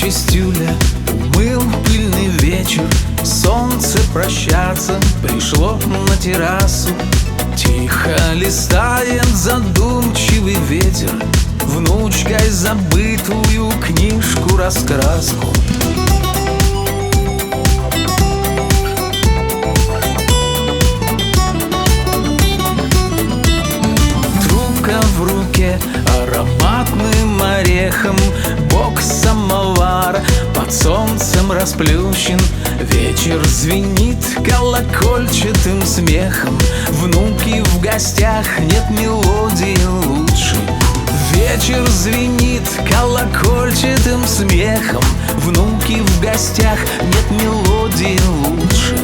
чистюля умыл пыльный вечер. Солнце прощаться пришло на террасу. Тихо листает задумчивый ветер внучкой забытую книжку-раскраску. Трубка в руке ароматным орехом, бок самовара под солнцем расплющен. Вечер звенит колокольчатым смехом. Внуки в гостях, нет мелодии лучше. Вечер звенит колокольчатым смехом. Внуки в гостях, нет мелодии лучше.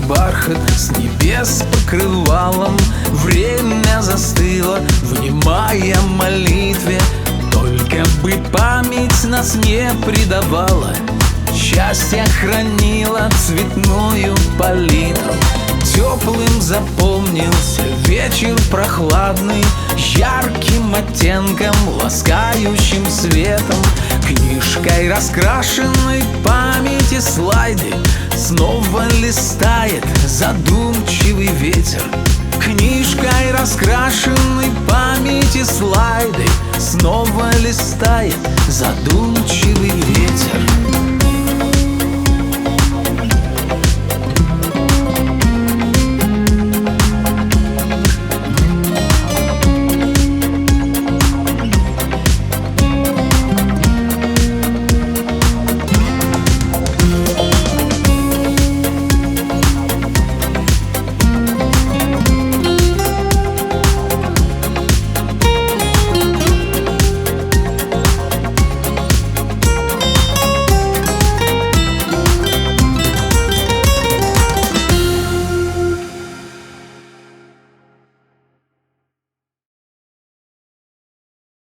Бархат с небес покрывалом, время застыло, внимая молитве. Только бы память нас не предавала, счастье хранило цветную палитру. Теплым запомнился вечер прохладный, ярким оттенком, ласкающим светом. Книжкой раскрашенной памяти слайды снова листает задумчивый ветер. Книжкой раскрашенной памяти слайды снова листает задумчивый ветер.